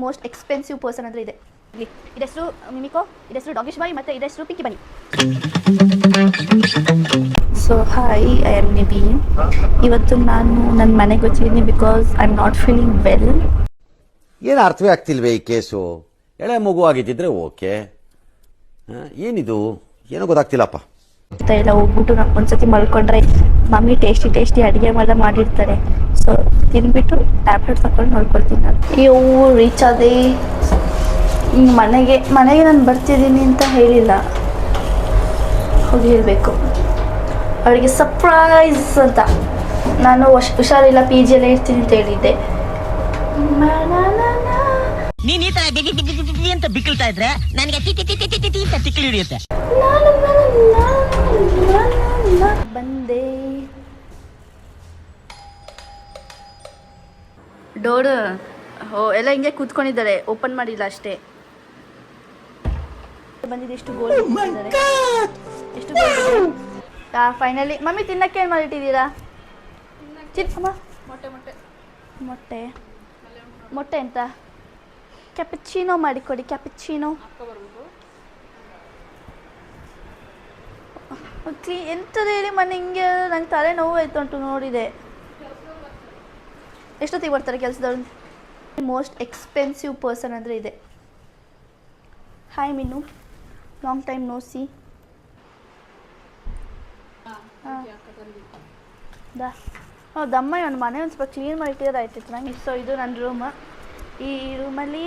Most expensive person ಅಂದರೆ ಇದೆ. ಇದ್ರ ಹೆಸರು ಮಿಮಿಕೋ, ಇದ್ರ ಹೆಸರು ಡಾಗಿಶ್ ಬಾಯ್, ಮತ್ತು ಇದ್ರ ಹೆಸರು Pinky Bunny. So hi, I am Nibi. ಇವತ್ತು ನಾನು ನನ್ನ ಮನೆಗೆ వచ్చిದ್ದೀನಿ because I am not feeling well. ಏನು ಅರ್ಥವೇ ಆಗ್ತಿಲ್ವೇ ಈ ಕೇಸು? ಎಳೆ ಮಗು ಆಗಿದ್ದಿದ್ರೆ ಓಕೆ, ಏನಿದು ಏನೋ ಗೊತ್ತಾಗ್ತಿಲ್ಲಪ್ಪ. ಎಲ್ಲ ಹೋಗ್ಬಿಟ್ಟು ನಾನು ಒಂದ್ಸತಿ ಮಲ್ಕೊಂಡ್ರೆ ಮಮ್ಮಿ ಟೇಸ್ಟಿ ಅಡುಗೆ ಮಾಡಿರ್ತಾರೆ. ಸೊ ತಿಂದ್ಬಿಟ್ಟು ಟ್ಯಾಬ್ಲೆಟ್ ತಗೊಂಡು ಮಲ್ಕೊಳ್ತೀನಿ ನಾನು. ಇವು ರೀಚ್ ಆದೆ ಮನೆಗೆ ನಾನು ಬರ್ತಿದ್ದೀನಿ ಅಂತ ಹೇಳಿಲ್ಲ, ಹೋಗಿ ಹೇಳಬೇಕು ಅವಳಿಗೆ ಸರ್ಪ್ರೈಸ್ ಅಂತ. ನಾನು ಹುಷಾರಿಲ್ಲ, ಪಿ ಜಿಯಲ್ಲೇ ಇರ್ತೀನಿ ಅಂತ ಹೇಳಿದ್ದೆ. ನೀನ್ ಈ ತರ ಬಿಗಿ ಅಂತ ಬಿಕ್ಕಳ್ತಾ ಇದ್ರೆ ನನಗೆ ತಿಕ್ಕಿ ಹಿಡಿಯುತ್ತೆ. ಬಂದೆ. ಡೋರ್ ಎಲ್ಲ ಹಿಂಗೆ ಕೂತ್ಕೊಂಡಿದ್ದಾರೆ, ಓಪನ್ ಮಾಡಿಲ್ಲ ಅಷ್ಟೇ. ಬಂದಿದೆ. ಎಷ್ಟು ಗೋಲ್ಡ್ ಎಷ್ಟು ಗೋಲ್ಡ್. ಫೈನಲಿ ಮಮ್ಮಿ ತಿನ್ನಕ್ಕೆ ಏನು ಮಾಡಿಟ್ಟಿದ್ದೀರಾ? ಚಿಕ್ಕಮ್ಮ ಮೊಟ್ಟೆ ಅಂತ ಕ್ಯಾಪುಚಿನೋ ಮಾಡಿಕೊಡಿ. ಕ್ಯಾಪುಚಿನೋ ಎಂಥದ್ದು ಹೇಳಿ ಮನೆ ಹಿಂಗೆ ನಂಗೆ ತಲೆ ನೋವು ಆಯ್ತು ಉಂಟು ನೋಡಿದೆ. ಎಷ್ಟೊತ್ತಿಗೆ ಬರ್ತಾರೆ ಕೆಲಸದವ್ರು? ಮೋಸ್ಟ್ ಎಕ್ಸ್ಪೆನ್ಸಿವ್ ಪರ್ಸನ್ ಅಂದರೆ ಇದೆ. Hi Minnu, long time no see. ದಮ್ಮ ಒಂದು ಮನೆ ಒಂದು ಸ್ವಲ್ಪ ಕ್ಲೀನ್ ಮಾಡಿಟ್ಟಿದ್ರೆ ಆಯ್ತಿತ್ತು ನಂಗೆ. ಸೊ ಇದು ನನ್ನ ರೂಮ್. ಈ ರೂಮಲ್ಲಿ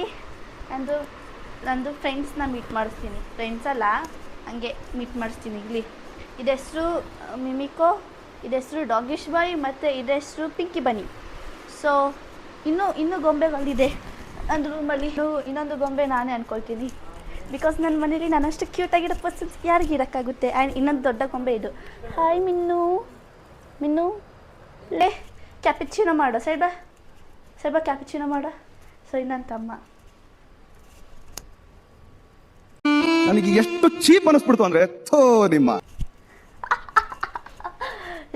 ನಂದು ಫ್ರೆಂಡ್ಸ್ನ ಮೀಟ್ ಮಾಡಿಸ್ತೀನಿ. ಫ್ರೆಂಡ್ಸ್ ಅಲ್ಲ, ಹಂಗೆ ಮೀಟ್ ಮಾಡಿಸ್ತೀನಿ. ಇಲ್ಲಿ ಇದ್ರ ಹೆಸರು ಮಿಮಿಕೋ, ಇದ್ರ ಹೆಸರು ಡಾಗಿಶ್ ಬಾಯ್, ಮತ್ತು ಇದ್ರ ಹೆಸರು ಪಿಂಕಿ ಬನ್ನಿ. ಸೊ ಇನ್ನೂ ಗೊಂಬೆಗಳಿದೆ ನನ್ನ ರೂಮಲ್ಲಿ. ಇನ್ನೊಂದು ಗೊಂಬೆ ನಾನೇ ಅಂದ್ಕೊಳ್ತೀನಿ, ಬಿಕಾಸ್ ನನ್ನ ಮನೇಲಿ ನಾನಷ್ಟು ಕ್ಯೂಟಾಗಿರೋ ಪರ್ಸನ್ಸ್ ಯಾರಿಗೆ ಇರೋಕ್ಕಾಗುತ್ತೆ. ಆ್ಯಂಡ್ ಇನ್ನೊಂದು ದೊಡ್ಡ ಗೊಂಬೆ ಇದು. ಹಾಯ್ ಮಿನ್ನು ಲೇ ಕ್ಯಾಪುಚಿನೋ ಮಾಡೋ, ಸೈಡ್ ಬಾ ಕ್ಯಾಪುಚಿನೋ ಮಾಡೋ. ಸೊ ಇನ್ನೊಂದು ತಮ್ಮ. ನನಗೆ ಎಷ್ಟು ಚೀಪ್ ಅನಿಸ್ಬಿಡ್ತು ಅಂದರೆ ನಿಮ್ಮ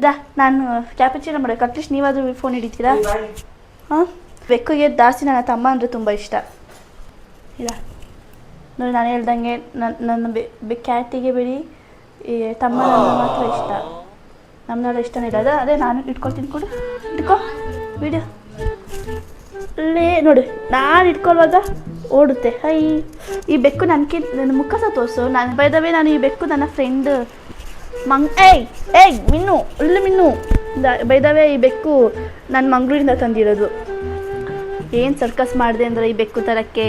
ಇದಾ ನಾನು ಕ್ಯಾಪುಚಿನೋ ಮಾಡೋಕೆ. ಅಟ್ಲೀಸ್ಟ್ ನೀವಾದರೂ ಫೋನ್ ಹಿಡಿತೀರಾ? ಹಾಂ, ಬೆಕ್ಕುಗೆ ಜಾಸ್ತಿ ನನ್ನ ತಮ್ಮ ಅಂದರೆ ತುಂಬ ಇಷ್ಟ. ಇಲ್ಲ ನೋಡಿ, ನಾನು ಹೇಳ್ದಂಗೆ ನನ್ನ ಕ್ಯಾಟಿಗೆ ಬಿಡಿ, ಈ ತಮ್ಮ ನನ್ನ ಮಾತ್ರ ಇಷ್ಟ. ನಮ್ಮನ್ನೆಲ್ಲ ಇಷ್ಟನೇ ಇರೋದು. ಅದೇ ನಾನು ಇಟ್ಕೊಳ್ತೀನಿ. ಕೊಡು, ಇಟ್ಕೊ ವಿಡಿಯೋ ಲೇ. ನೋಡಿ, ನಾನು ಇಟ್ಕೊಳ್ಳುವಾಗ ಓಡುತ್ತೆ. ಈ ಬೆಕ್ಕು ನನ್ನ ಮುಖ ಸಹ ತೋರಿಸು. ನಾನು ಬೈದವೇ ನಾನು ಈ ಬೆಕ್ಕು ನನ್ನ ಫ್ರೆಂಡ್ ಏಯ್ ಮಿನ್ನು, ಇಲ್ಲ ಮಿನ್ನು, ಬೈದವೇ ಈ ಬೆಕ್ಕು ನನ್ನ ಮಂಗಳೂರಿಂದ ತಂದಿರೋದು. ಏನು ಸರ್ಕಸ್ ಮಾಡಿದೆ ಅಂದರೆ ಈ ಬೆಕ್ಕು ತರಕ್ಕೆ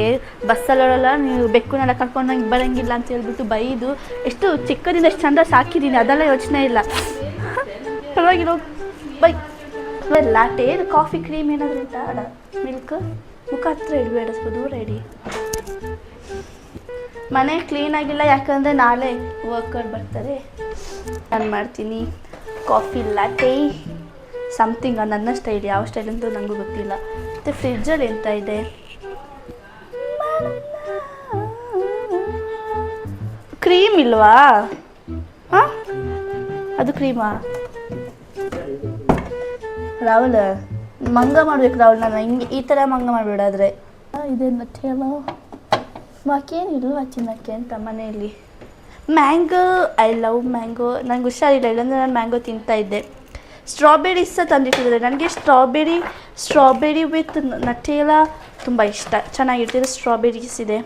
ಬಸ್ಸಲ್ಲೋಳಲ್ಲ, ನೀವು ಬೆಕ್ಕುನೆಲ್ಲ ಕರ್ಕೊಂಡು ನಂಗೆ ಬರೋಂಗಿಲ್ಲ ಅಂತ ಹೇಳ್ಬಿಟ್ಟು ಬೈದು ಎಷ್ಟು ಚಿಕ್ಕದಿಂದ ಎಷ್ಟು ಚಂದ ಸಾಕಿದ್ದೀನಿ, ಅದೆಲ್ಲ ಯೋಚನೆ ಇಲ್ಲ. ಪರವಾಗಿರೋ ಬೈ ಲಾಟೆ. ಕಾಫಿ ಕ್ರೀಮ್ ಏನಾದರೂ ಉಂಟಾ? ಅಲ್ಲ, ಮಿಲ್ಕ್. ಮುಖ ಹತ್ರ ಇಡಬೇಡ, ಸ್ವಲ್ಪ ದೂರ ಇಡಿ. ಮನೆ ಕ್ಲೀನಾಗಿಲ್ಲ, ಯಾಕಂದರೆ ನಾಳೆ ವರ್ಕರ್ ಬರ್ತಾರೆ. ನಾನು ಮಾಡ್ತೀನಿ ಕಾಫಿ ಲಾಟೆ ಸಮಥಿಂಗ್ ನನ್ನ ಸ್ಟೈಲ್. ಯಾವ ಸ್ಟೈಲ್ ಅಂತೂ ನನಗೂ ಗೊತ್ತಿಲ್ಲ. ಮತ್ತು ಫ್ರಿಜ್ಜಲ್ಲಿ ಎಂತ ಇದೆ? ಕ್ರೀಮ್ ಇಲ್ವಾ? ಹಾಂ, ಅದು ಕ್ರೀಮಾ? ರಾಹುಲ್ ಮಂಗ ಮಾಡ್ಬೇಕು. ರಾಹುಲ್ ನಾನು ಹಿಂಗೆ ಈ ಥರ ಮಂಗ ಮಾಡಿಬಿಡಾದ್ರೆ ಇದೇನು ಹೇಳೋ ಬಾಕೇನಿಲ್ವಾ ಚಿನ್ನಕ್ಕೆ ಅಂತ ಮನೆಯಲ್ಲಿ. Mango, I love mango. ನಂಗೆ ಹುಷಾರಿಲ್ಲ, ಇಲ್ಲಾಂದರೆ ನಾನು ಮ್ಯಾಂಗೋ ತಿಂತಾಯಿದ್ದೆ. ಸ್ಟ್ರಾಬೆರೀಸ್ ಸಹ ತಂದಿಟ್ಟಿದ್ದಾರೆ ನನಗೆ. ಸ್ಟ್ರಾಬೆರಿ ವಿತ್ ನಟೇಲ ತುಂಬ ಇಷ್ಟ, ಚೆನ್ನಾಗಿರ್ತಿದೆ. ಸ್ಟ್ರಾಬೆರೀಸ್ ಇದೆ,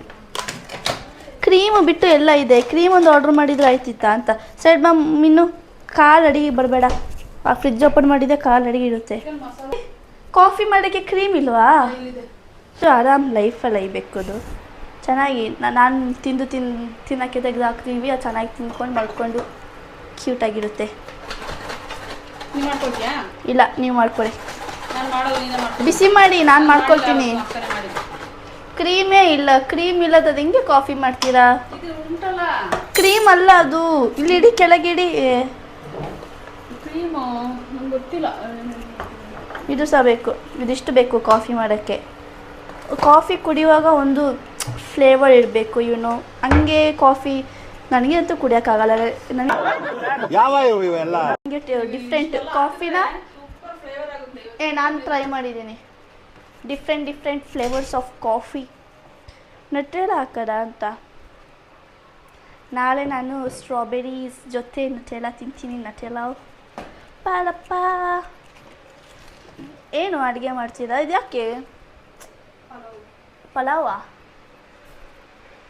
ಕ್ರೀಮು ಬಿಟ್ಟು ಎಲ್ಲ ಇದೆ. ಕ್ರೀಮ್ ಒಂದು ಆರ್ಡ್ರ್ ಮಾಡಿದರೆ ಆಯ್ತಿತ್ತಾ ಅಂತ. ಸೈಡ್ ಮಿನ್ನು, ಕಾಲು ಅಡಿಗೆ ಬರಬೇಡ. ಆ ಫ್ರಿಜ್ ಓಪನ್ ಮಾಡಿದೆ, ಕಾಲು ಅಡಿಗೆ ಇರುತ್ತೆ. ಕಾಫಿ ಮಾಡೋಕ್ಕೆ ಕ್ರೀಮ್ ಇಲ್ವಾ? ಆರಾಮ್ ಲೈಫಲ್ಲಿ ಐಬೇಕದು. ಚೆನ್ನಾಗಿ ನಾನು ತಿನ್ನೋಕ್ಕೆ ತೆಗೆದು ಹಾಕ್ತೀವಿ. ಅದು ಚೆನ್ನಾಗಿ ತಿಂದ್ಕೊಂಡು ಮಾಡ್ಕೊಂಡು ಕ್ಯೂಟಾಗಿರುತ್ತೆ. ಇಲ್ಲ, ನೀವು ಮಾಡ್ಕೊಳ್ಳಿ. ಬಿಸಿ ಮಾಡಿ ನಾನು ಮಾಡ್ಕೊಳ್ತೀನಿ. ಕ್ರೀಮೇ ಇಲ್ಲ. ಕ್ರೀಮ್ ಇಲ್ಲದ ಹೆಂಗೆ ಕಾಫಿ ಮಾಡ್ತೀರಾ? ಕ್ರೀಮ್ ಅಲ್ಲ ಅದು. ಇಲ್ಲಿ ಇಡಿ, ಕೆಳಗಿಡಿ. ಇದು ಸಹ ಬೇಕು, ಇದಿಷ್ಟು ಬೇಕು ಕಾಫಿ ಮಾಡೋಕ್ಕೆ. ಕಾಫಿ ಕುಡಿಯುವಾಗ ಒಂದು ಫ್ಲೇವರ್ ಇರಬೇಕು, ಹಂಗೆ ಕಾಫಿ ನನಗೆ ಅಂತೂ ಕುಡಿಯೋಕ್ಕಾಗಲ್ಲ. ನನಗೆ ಡಿಫ್ರೆಂಟ್ ಕಾಫಿನ ನಾನು ಟ್ರೈ ಮಾಡಿದ್ದೀನಿ. Different flavours of coffee. ನಟ್ರೆಲ್ಲ ಹಾಕೋದ ಅಂತ. ನಾಳೆ ನಾನು ಸ್ಟ್ರಾಬೆರೀಸ್ ಜೊತೆ ನಟೆಲ್ಲ ತಿಂತೀನಿ. ನಟೆಲ್ಲ ಪಾಲಪ್ಪ. ಏನು ಅಡುಗೆ ಮಾಡ್ತೀರಾ? ಇದು ಯಾಕೆ ಪಲಾವ?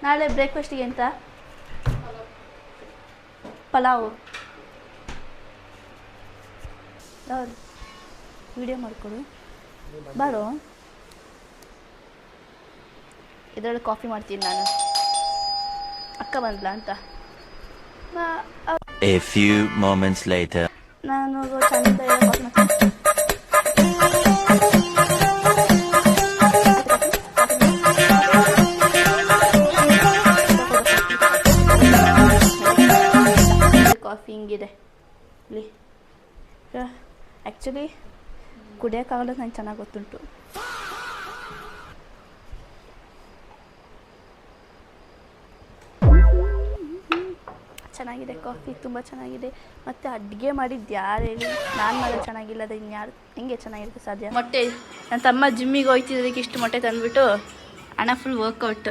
ನಾಳೆ ಬ್ರೇಕ್ಫಾಸ್ಟಿಗೆ ಅಂತ ಪಲಾವು. ಯಾರು ವಿಡಿಯೋ ಮಾಡಿಕೊಡು ಬಾರೋ. ಇದರಲ್ಲಿ ಕಾಫಿ ಮಾಡ್ತೀನಿ ನಾನು. ಅಕ್ಕ ಬಂದ್ಲ ಅಂತ. A few moments later. ನಾನು ಚಂದ ಕಾಫಿ ಮಾಡ್ತೀನಿ. ಕಾಫಿ ಹಿಂಗಿದೆ ಇಲ್ಲಿ. ಆ್ಯಕ್ಚುಲಿ ಕುಡಿಯೋಕ್ಕಾಗಲ್ಲ, ನಂಗೆ ಚೆನ್ನಾಗಿ ಗೊತ್ತುಂಟು. ಚೆನ್ನಾಗಿದೆ ಕಾಫಿ, ತುಂಬ ಚೆನ್ನಾಗಿದೆ. ಮತ್ತು ಅಡುಗೆ ಮಾಡಿದ್ದು ಯಾರು ಹೇಳಿ? ನಾನು ಮಾಡೋದು ಚೆನ್ನಾಗಿಲ್ಲ, ಅದು ಇನ್ಯಾರು ಹೆಂಗೆ ಚೆನ್ನಾಗಿರುತ್ತೆ ಸಾಧ್ಯ? ಮೊಟ್ಟೆ ನನ್ನ ತಮ್ಮ ಜಿಮ್ಮಿಗೆ ಹೋಗ್ತಿದ್ದಕ್ಕೆ ಇಷ್ಟು ಮೊಟ್ಟೆ ತಂದುಬಿಟ್ಟು ಹಣ ಫುಲ್ ವರ್ಕೌಟ್.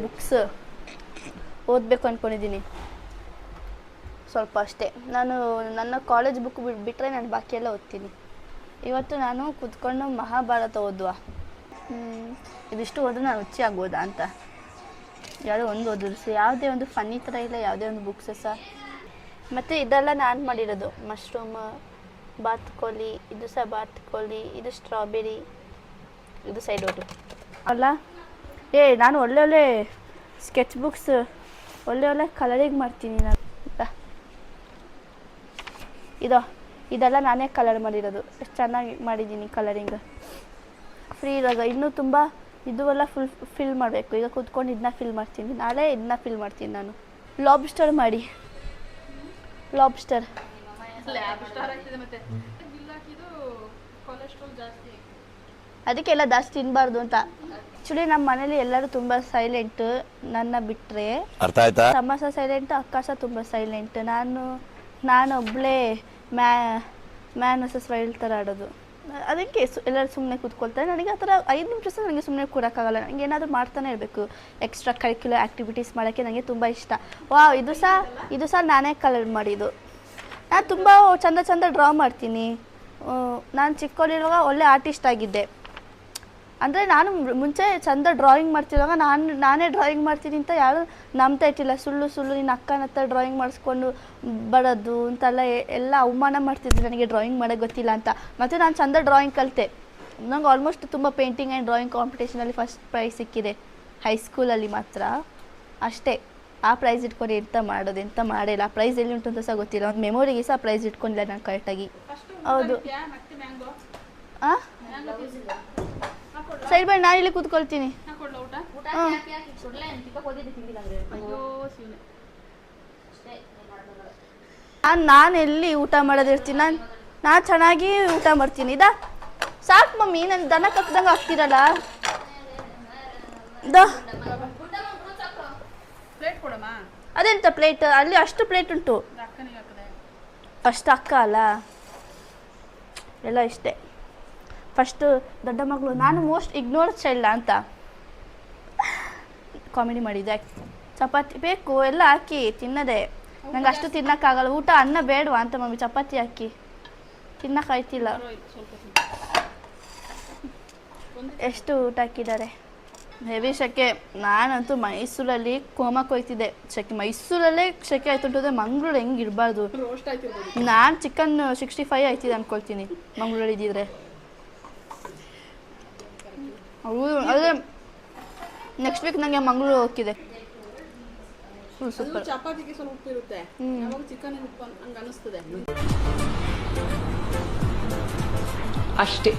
ಬುಕ್ಸ್ ಓದಬೇಕು ಅಂದ್ಕೊಂಡಿದ್ದೀನಿ ಸ್ವಲ್ಪ ಅಷ್ಟೇ. ನಾನು ನನ್ನ ಕಾಲೇಜ್ ಬುಕ್ ಬಿಟ್ಟರೆ ನಾನು ಬಾಕಿ ಎಲ್ಲ ಓದ್ತೀನಿ. ಇವತ್ತು ನಾನು ಕೂತ್ಕೊಂಡು ಮಹಾಭಾರತ ಓದುವ. ಇದಿಷ್ಟು ಓದಿದ್ರೆ ನಾನು ಹುಚ್ಚಿ ಆಗ್ಬೋದಾ ಅಂತ. ಯಾವುದೋ ಒಂದು ಓದಿದ್ರು, ಯಾವುದೇ ಒಂದು ಫನ್ನಿ ಥರ ಇಲ್ಲ, ಯಾವುದೇ ಒಂದು ಬುಕ್ಸ್ ಸಹ. ಮತ್ತು ಇದೆಲ್ಲ ನಾನು ಮಾಡಿರೋದು. ಮಶ್ರೂಮ್, ಬಾತುಕೋಳಿ, ಇದು ಸಹ ಬಾತುಕೋಳಿ, ಇದು ಸ್ಟ್ರಾಬೆರಿ, ಇದು ಸೈಡ್ ಓಟು ಅಲ್ಲ. ನಾನು ಒಳ್ಳೆ ಸ್ಕೆಚ್ ಬುಕ್ಸ್, ಒಳ್ಳೆ ಕಲರಿಂಗ್ ಮಾಡ್ತೀನಿ ನಾನು. ಇದೆಲ್ಲ ನಾನೇ ಕಲರ್ ಮಾಡಿರೋದು. ಎಷ್ಟು ಚೆನ್ನಾಗಿ ಮಾಡಿದ್ದೀನಿ ಕಲರಿಂಗ್. ಫ್ರೀ ಇರುವಾಗ ಇನ್ನೂ ತುಂಬ ಇದು ಫಿಲ್ ಮಾಡಬೇಕು. ಈಗ ಕೂತ್ಕೊಂಡು ಇದನ್ನ ಫಿಲ್ ಮಾಡ್ತೀನಿ. ನಾಳೆ ಇದನ್ನ ಫಿಲ್ ಮಾಡ್ತೀನಿ ನಾನು. ಲಾಬ್ಸ್ಟರ್ ಮಾಡಿ, ಲಾಬ್ಸ್ಟರ್. ಅದಕ್ಕೆಲ್ಲ ಜಾಸ್ತಿ ತಿನ್ನಬಾರ್ದು ಅಂತ. ಆ್ಯಕ್ಚುಲಿ ನಮ್ಮ ಮನೇಲಿ ಎಲ್ಲರೂ ತುಂಬ ಸೈಲೆಂಟ್, ನನ್ನ ಬಿಟ್ಟರೆ. ಅರ್ಥ ಆಯ್ತಾ? ತಮ್ಮ ಸಹ ಸೈಲೆಂಟ್, ಅಕ್ಕ ಸಹ ತುಂಬ ಸೈಲೆಂಟ್. ನಾನೊಬ್ಬಳೇ ಮ್ಯಾನ್ ವರ್ಸಸ್ ವೈಲ್ಡ್ ಥರ ಆಡೋದು. ಅದಕ್ಕೆ ಎಲ್ಲರೂ ಸುಮ್ಮನೆ ಕೂತ್ಕೊಳ್ತಾರೆ. ನನಗೆ ಆ ಥರ 5 ನಿಮಿಷ ಸಹ ನನಗೆ ಸುಮ್ಮನೆ ಕೂಡೋಕ್ಕಾಗಲ್ಲ. ನನಗೆ ಏನಾದರೂ ಮಾಡ್ತಾನೆ ಇರಬೇಕು. ಎಕ್ಸ್ಟ್ರಾ ಕರಿಕ್ಯುಲರ್ ಆ್ಯಕ್ಟಿವಿಟೀಸ್ ಮಾಡೋಕ್ಕೆ ನನಗೆ ತುಂಬ ಇಷ್ಟ. ಇದು ಸಹ ನಾನೇ ಕಲರ್ ಮಾಡಿದ್ದು. ನಾನು ತುಂಬ ಚಂದ ಡ್ರಾ ಮಾಡ್ತೀನಿ. ನಾನು ಚಿಕ್ಕವಳಿರುವಾಗ ಒಳ್ಳೆ ಆರ್ಟಿಸ್ಟ್ ಆಗಿದ್ದೆ. ಅಂದರೆ ನಾನು ಮುಂಚೆ ಚಂದ ಡ್ರಾಯಿಂಗ್ ಮಾಡ್ತಿರುವಾಗ ನಾನೇ ಡ್ರಾಯಿಂಗ್ ಮಾಡ್ತೀನಿ ಅಂತ ಯಾರು ನಂಬ್ತಾ ಇಟ್ಟಿಲ್ಲ. ಸುಳ್ಳು ನಿನ್ನ ಅಕ್ಕನ ಹತ್ರ ಡ್ರಾಯಿಂಗ್ ಮಾಡಿಸ್ಕೊಂಡು ಬರೋದು ಅಂತೆಲ್ಲ ಎಲ್ಲ ಅವಮಾನ ಮಾಡ್ತಿದ್ದೆ ನನಗೆ ಡ್ರಾಯಿಂಗ್ ಮಾಡೋಕ್ಕೆ ಗೊತ್ತಿಲ್ಲ ಅಂತ. ಮತ್ತು ನಾನು ಚಂದ ಡ್ರಾಯಿಂಗ್ ಕಲಿತೆ. ನಂಗೆ ಆಲ್ಮೋಸ್ಟ್ ತುಂಬ ಪೇಂಟಿಂಗ್ ಆ್ಯಂಡ್ ಡ್ರಾಯಿಂಗ್ ಕಾಂಪಿಟೇಷನಲ್ಲಿ ಫಸ್ಟ್ ಪ್ರೈಸ್ ಸಿಕ್ಕಿದೆ ಹೈಸ್ಕೂಲಲ್ಲಿ ಮಾತ್ರ ಅಷ್ಟೇ. ಆ ಪ್ರೈಸ್ ಇಟ್ಕೊಂಡು ಎಂತ ಮಾಡಿಲ್ಲ. ಆ ಪ್ರೈಸ್ ಎಲ್ಲಿ ಉಂಟು ಅಂತ ಸಹ ಗೊತ್ತಿಲ್ಲ. ಒಂದು ಮೆಮೊರಿಗೆ ಸಹ ಪ್ರೈಸ್ ಇಟ್ಕೊಂಡಿಲ್ಲ ನಾನು ಕರೆಕ್ಟಾಗಿ. ಹೌದು. ಸೈಡ್ ಬೈ ನಾನು ಇಲ್ಲಿ ಕೂತ್ಕೊಳ್ತೀನಿ. ನಾನು ಎಲ್ಲಿ ಊಟ ಮಾಡೋದಿರ್ತೀನಿ. ನಾನು ಚೆನ್ನಾಗಿ ಊಟ ಮಾಡ್ತೀನಿ. ಸಾಕು ಮಮ್ಮಿ, ನನ್ನ ದನ ಕಕ್ದಂಗೆ ಆಗ್ತಿರಲ್ಲ. ಅದೆಂತ ಪ್ಲೇಟ್? ಅಲ್ಲಿ ಅಷ್ಟು ಪ್ಲೇಟ್ ಉಂಟು. ಫಸ್ಟ್ ಅಕ್ಕ ಅಲ್ಲ, ಎಲ್ಲ ಇಷ್ಟೇ. ಫಸ್ಟು ದೊಡ್ಡ ಮಗಳು. ನಾನು ಮೋಸ್ಟ್ ಇಗ್ನೋರ್ಡ್ ಚೈಲ್ಡ್ ಅಂತ ಕಾಮಿಡಿ ಮಾಡಿದ್ದೆ. ಚಪಾತಿ ಬೇಕು ಎಲ್ಲ ಹಾಕಿ ತಿನ್ನೋದೆ. ನಂಗೆ ಅಷ್ಟು ತಿನ್ನೋಕ್ಕಾಗಲ್ಲ. ಊಟ ಅನ್ನ ಬೇಡವಾ ಅಂತ ಮಮ್ಮಿ ಚಪಾತಿ ಹಾಕಿ ತಿನ್ನೋಕ್ಕಾಯ್ತಿಲ್ಲ. ಎಷ್ಟು ಊಟ ಹಾಕಿದ್ದಾರೆ. ಹೆವಿ ಸೆಕೆ. ನಾನಂತೂ ಮೈಸೂರಲ್ಲಿ ಕೋಮಕ್ಕೆ ಹೋಗ್ತಿದ್ದೆ. ಮೈಸೂರಲ್ಲೇ ಸೆಕೆ ಆಯ್ತು. ಮಂಗಳೂರು ಹೆಂಗೆ ಇರಬಾರ್ದು. ನಾನು ಚಿಕನ್ 65 ಆಯ್ತಿದೆ ಅಂದ್ಕೊಳ್ತೀನಿ ಮಂಗಳೂರಲ್ಲಿ ಇದ್ದಿದ್ರೆ. ಹೌದು, ಅದೇ ನೆಕ್ಸ್ಟ್ ವೀಕ್ ನನಗೆ ಮಂಗಳೂರು ಹೋಗ್ತಿದೆ. Full super. ಚಪಾತಿಗೆ ಸ್ವಲ್ಪ ಉಪ್ಪು ಇರುತ್ತೆ, ಚಿಕನ್ ಉಪ್ಪು ಹಂಗೆ ಅನಿಸ್ತದೆ ಅಷ್ಟೇ.